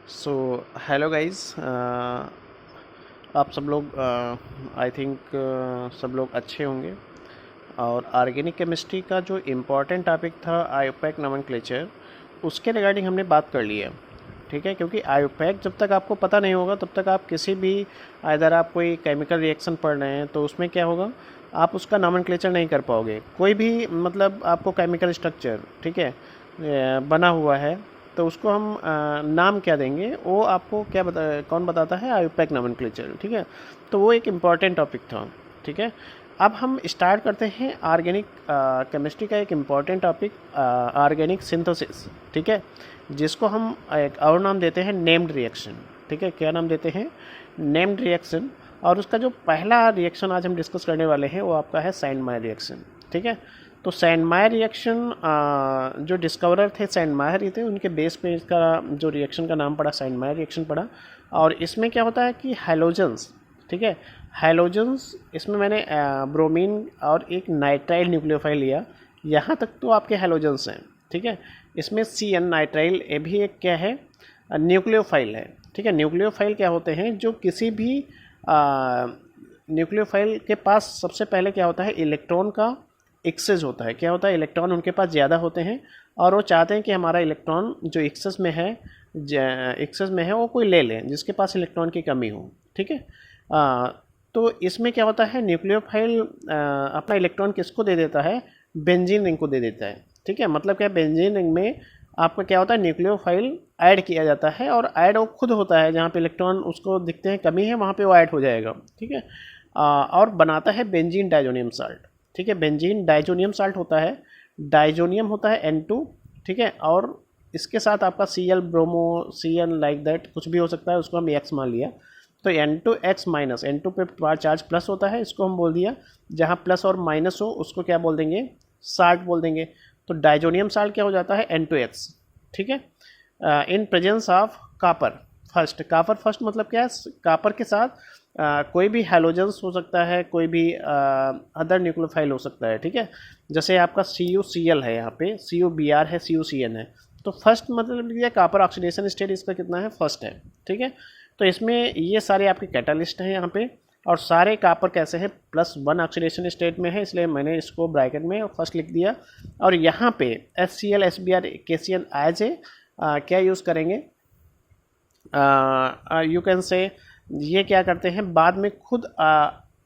So hello guys. आप सब लोग आई थिंक सब लोग अच्छे होंगे। और ऑर्गेनिक केमिस्ट्री का जो इम्पोर्टेंट टॉपिक था आयोपैक नोमेनक्लेचर, उसके रिगार्डिंग हमने बात कर ली है। ठीक है, क्योंकि आयोपैक जब तक आपको पता नहीं होगा तब तक आप किसी भी अगर आप कोई केमिकल रिएक्शन पढ़ रहे हैं तो उसमें क्या होगा, आप उसका नोमेनक्लेचर नहीं कर पाओगे। कोई भी मतलब आपको केमिकल स्ट्रक्चर, ठीक है, बना हुआ है तो उसको हम नाम क्या देंगे वो आपको क्या कौन बताता है? IUPAC nomenclature. ठीक है, तो वो एक इम्पॉर्टेंट टॉपिक था। ठीक है, अब हम स्टार्ट करते हैं ऑर्गेनिक केमिस्ट्री का एक इम्पॉर्टेंट टॉपिक, ऑर्गेनिक सिंथेसिस। ठीक है, जिसको हम एक और नाम देते हैं नेम्ड रिएक्शन। ठीक है, क्या नाम देते हैं? Named reaction. और उसका जो पहला रिएक्शन आज हम डिस्कस करने वाले हैं वो आपका है सैंडमायर रिएक्शन। ठीक है, तो सैंडमायर रिएक्शन जो डिस्कवरर थे सैंडमायर ही थे, उनके बेस पे इसका जो रिएक्शन का नाम पड़ा सैंडमायर रिएक्शन पड़ा। और इसमें क्या होता है कि हैलोजेंस, ठीक है, हैलोजेंस, इसमें मैंने ब्रोमीन और एक नाइट्राइल न्यूक्लियोफाइल लिया। यहाँ तक तो आपके हैलोजेंस हैं। ठीक है, इसमें CN नाइट्राइल ये भी एक क्या है? न्यूक्लियोफाइल है। ठीक है, न्यूक्लियोफाइल क्या होते हैं? जो किसी भी न्यूक्लियोफाइल के पास सबसे पहले क्या होता है? इलेक्ट्रॉन का एक्सेस होता है। क्या होता है? इलेक्ट्रॉन उनके पास ज़्यादा होते हैं और वो चाहते हैं कि हमारा इलेक्ट्रॉन जो एक्सेस में है वो कोई ले ले जिसके पास इलेक्ट्रॉन की कमी हो। ठीक है, तो इसमें क्या होता है? न्यूक्लियोफाइल अपना इलेक्ट्रॉन किसको दे देता है? बेंजीन रिंग को दे देता है। ठीक है, मतलब क्या, बेंजीन रिंग में आपका क्या होता है? न्यूक्लियोफाइल ऐड किया जाता है और ऐड वो खुद होता है, जहाँ पे इलेक्ट्रॉन उसको दिखते हैं कमी है वहाँ पे वो ऐड हो जाएगा। ठीक है, और बनाता है बेंजीन डाइजोनियम साल्ट। ठीक है, बेंजीन डाइजोनियम साल्ट होता है, डाइजोनियम होता है N2। ठीक है, और इसके साथ आपका Cl bromo, Cl like that कुछ भी हो सकता है, उसको हम X मान लिया। तो N2X माइनस, N2 पे चार्ज प्लस होता है, इसको हम बोल दिया। जहाँ प्लस और माइनस हो उसको क्या बोल देंगे? साल्ट बोल देंगे। तो डाइजोनियम साल्ट क्या हो जाता है? N2X। ठीक है, इन presence of copper first. Copper first मतलब क्या है? कापर के साथ कोई भी हैलोजेंस हो सकता है, कोई भी अदर न्यूक्लियोफाइल हो सकता है। ठीक है, जैसे आपका CuCl है, यहाँ पे CuBr है, CuCN है। तो फर्स्ट मतलब ये कापर ऑक्सीडेशन स्टेट इसका कितना है? फर्स्ट है। ठीक है, तो इसमें ये सारे आपके कैटालिस्ट हैं यहाँ पे, और सारे कापर कैसे हैं? +1 ऑक्सीडेशन स्टेट में है, इसलिए मैंने इसको ब्रैकेट में फर्स्ट लिख दिया। और यहाँ पे HCl SBr KCl as a क्या यूज़ करेंगे? यू कैन से ये क्या करते हैं बाद में खुद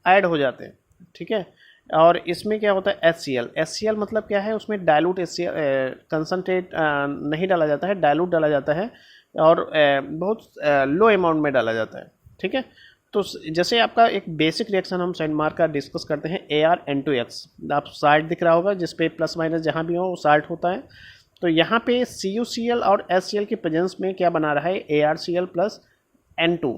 ऐड हो जाते हैं। ठीक है, और इसमें क्या होता है? HCl मतलब क्या है? उसमें डाइल्यूट HCl कंसनट्रेट नहीं डाला जाता है, डाइल्यूट डाला जाता है और बहुत लो अमाउंट में डाला जाता है। ठीक है, तो जैसे आपका एक बेसिक रिएक्शन हम सैंडमार्क का डिस्कस करते हैं ArN2X, आप साल्ट दिख रहा होगा जिसपे प्लस माइनस जहाँ भी हो वो साल्ट होता है। तो यहाँ पे CuCl और HCl की प्रेजेंस में क्या बना रहा है? ArCl plus N2।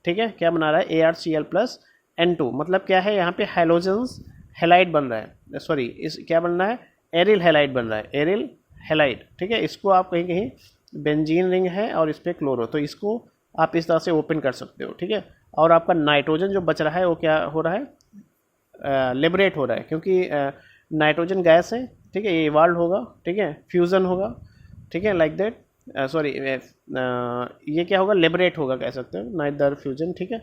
ठीक है, क्या बना रहा है? ArCl plus N2। मतलब क्या है? यहाँ पे हैलोजेंस हेलाइड बन रहा है, सॉरी इस क्या बन रहा है? एरिल हेलाइड बन रहा है, एरिल हेलाइड। ठीक है, इसको आप कहीं कहीं बेंजीन रिंग है और इस पर क्लोरो, तो इसको आप इस तरह से ओपन कर सकते हो। ठीक है, और आपका नाइट्रोजन जो बच रहा है वो क्या हो रहा है? लिबरेट हो रहा है, क्योंकि नाइट्रोजन गैस है। ठीक है, ये इवाल्व होगा, ठीक है, फ्यूज़न होगा। ठीक है, लाइक दैट, सॉरी ये क्या होगा? लिबरेट होगा कह सकते हो, नाइदर फ्यूजन। ठीक है,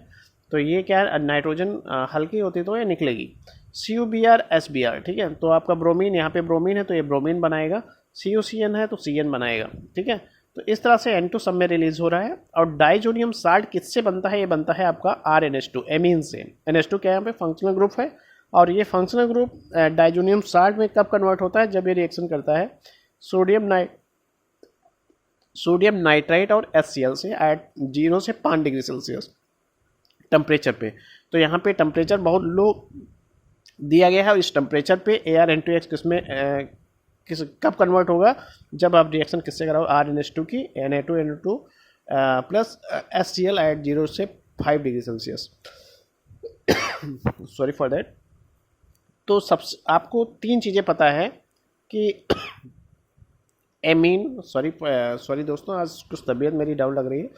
तो ये क्या है? नाइट्रोजन हल्की होती तो ये निकलेगी। CuBr SBr। ठीक है, तो आपका ब्रोमीन, यहाँ पे ब्रोमीन है तो ये ब्रोमीन बनाएगा, CuCN है तो CN बनाएगा। ठीक है, तो इस तरह से N2 सब में रिलीज हो रहा है। और डाइजोनियम साल्ट किससे बनता है? ये बनता है आपका RNH2 एमीन से। NH2 क्या है? यहाँ पे फंक्शनल ग्रुप है, और ये फंक्शनल ग्रुप डाइजोनियम साल्ट में कब कन्वर्ट होता है? जब ये रिएक्शन करता है सोडियम नाइट्राइट और HCl से एट 0 से 5 डिग्री सेल्सियस टेम्परेचर पे। तो यहाँ पे टेम्परेचर बहुत लो दिया गया है, और इस टेम्परेचर पे ArN2X किसमें कब कन्वर्ट होगा? जब आप रिएक्शन किससे कराओ? RNH2 की Na2NO2 प्लस HCl एट 0 से 5 degree Celsius. Sorry for that. तो सब आपको 3 चीज़ें पता है कि एमीन, सॉरी दोस्तों, आज कुछ तबीयत मेरी डाउन लग रही है।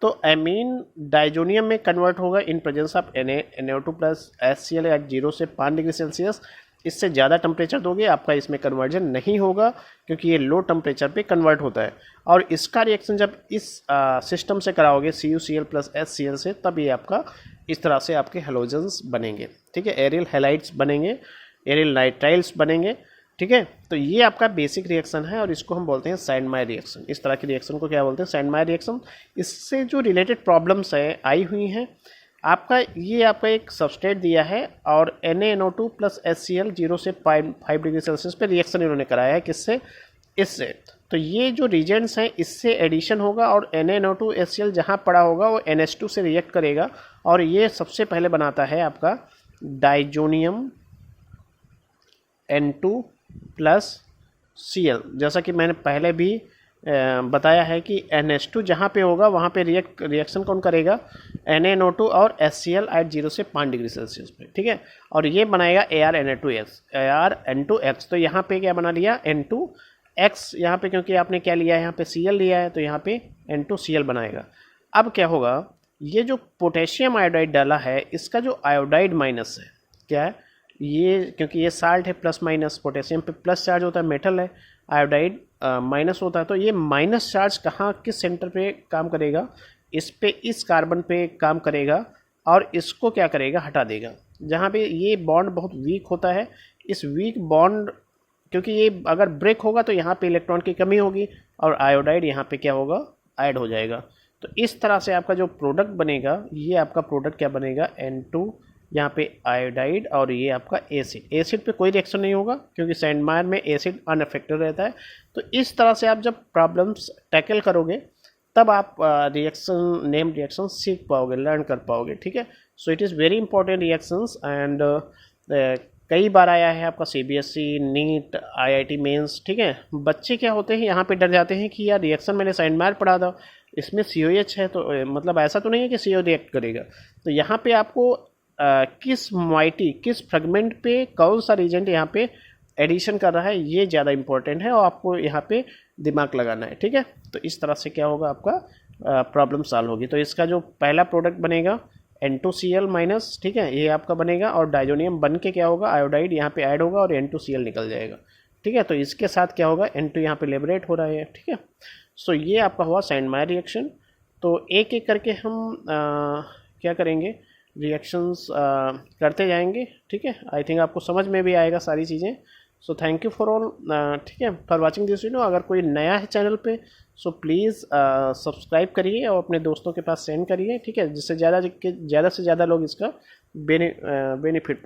तो एमीन डाइजोनियम में कन्वर्ट होगा in presence of NaNO2 plus HCl at 0 से 5 डिग्री सेल्सियस। इससे ज़्यादा टेम्परेचर दोगे आपका इसमें कन्वर्जन नहीं होगा, क्योंकि ये लो टेम्परेचर पे कन्वर्ट होता है। और इसका रिएक्शन जब इस सिस्टम से कराओगे CuCl प्लस HCl से, तब ये आपका इस तरह से आपके हेलोजेंस बनेंगे, ठीक है, एरियल हैलाइड्स बनेंगे, एरियल नाइट्राइल्स बनेंगे, ठीक है। तो ये आपका बेसिक रिएक्शन है और इसको हम बोलते हैं सैंडमायर रिएक्शन। इस तरह के रिएक्शन को क्या बोलते हैं? सैंडमायर रिएक्शन। इससे जो रिलेटेड प्रॉब्लम्स है आई हुई हैं, आपका ये आपका एक सबस्ट्रेट दिया है और NaNO2 प्लस HCl 0 से 5 डिग्री सेल्सियस पे रिएक्शन इन्होंने कराया है, किससे? इससे। तो ये जो रीजेंट्स हैं इससे एडिशन होगा और NaNO2 HCl जहाँ पड़ा होगा वो NH2 से रिएक्ट करेगा और ये सबसे पहले बनाता है आपका डाइजोनियम N2 प्लस Cl। जैसा कि मैंने पहले भी बताया है कि NH2 जहाँ पे होगा वहाँ पे रिएक्शन कौन करेगा? NaNO2 और HCl एट 0 से 5 डिग्री सेल्सियस पे, ठीक है। और ये बनाएगा ArN2X। तो यहाँ पे क्या बना लिया? N2X यहाँ पे, क्योंकि आपने क्या लिया है? यहाँ पे Cl लिया है, तो यहाँ पे N2Cl बनाएगा। अब क्या होगा? ये जो पोटेशियम आयोडाइड डाला है, इसका जो आयोडाइड माइनस है, क्या है ये? क्योंकि ये साल्ट है, प्लस माइनस, पोटेशियम पे प्लस चार्ज होता है, मेटल है, आयोडाइड माइनस होता है। तो ये माइनस चार्ज कहाँ, किस सेंटर पे काम करेगा? इस पे, इस कार्बन पे काम करेगा और इसको क्या करेगा? हटा देगा। जहाँ पे ये बॉन्ड बहुत वीक होता है, इस वीक बॉन्ड, क्योंकि ये अगर ब्रेक होगा तो यहाँ पे इलेक्ट्रॉन की कमी होगी और आयोडाइड यहाँ पे क्या होगा? ऐड हो जाएगा। तो इस तरह से आपका जो प्रोडक्ट बनेगा, ये आपका प्रोडक्ट क्या बनेगा? N2 यहाँ पे आयोडाइड और ये आपका एसिड। एसिड पे कोई रिएक्शन नहीं होगा क्योंकि सैंडमायर में एसिड अनअफेक्टेड रहता है। तो इस तरह से आप जब प्रॉब्लम्स टैकल करोगे तब आप रिएक्शन, नेम रिएक्शन सीख पाओगे, लर्न कर पाओगे, ठीक है। So it is very important reactions and कई बार आया है आपका CBSE, नीट, IIT मेंस, ठीक है। बच्चे क्या होते हैं यहाँ पे डर जाते हैं कि यार रिएक्शन मैंने सैंडमायर पढ़ा था, इसमें COH है, तो मतलब ऐसा तो नहीं है कि CO रिएक्ट करेगा। तो यहाँ पे आपको किस मॉइटी, किस फ्रेगमेंट पे कौन सा रीजेंट यहाँ पे एडिशन कर रहा है, ये ज़्यादा इंपॉर्टेंट है और आपको यहाँ पे दिमाग लगाना है, ठीक है। तो इस तरह से क्या होगा? आपका प्रॉब्लम सॉल्व होगी। तो इसका जो पहला प्रोडक्ट बनेगा N2Cl माइनस, ठीक है, ये आपका बनेगा और डाइजोनियम बन के क्या होगा? आयोडाइड यहाँ पे ऐड होगा और N2Cl निकल जाएगा, ठीक है। तो इसके साथ क्या होगा? N2 यहाँ पे लिबरेट हो रहा है, ठीक है। सो ये आपका हुआ सैंडमायर रिएक्शन। तो एक एक करके हम क्या करेंगे? रिएक्शंस करते जाएंगे, ठीक है। आई थिंक आपको समझ में भी आएगा सारी चीज़ें। So thank you for all, ठीक है, फॉर वाचिंग दिस वीडियो। अगर कोई नया है चैनल पे सो प्लीज़ सब्सक्राइब करिए और अपने दोस्तों के पास सेंड करिए, ठीक है, जिससे ज़्यादा से ज़्यादा लोग इसका बेनिफिट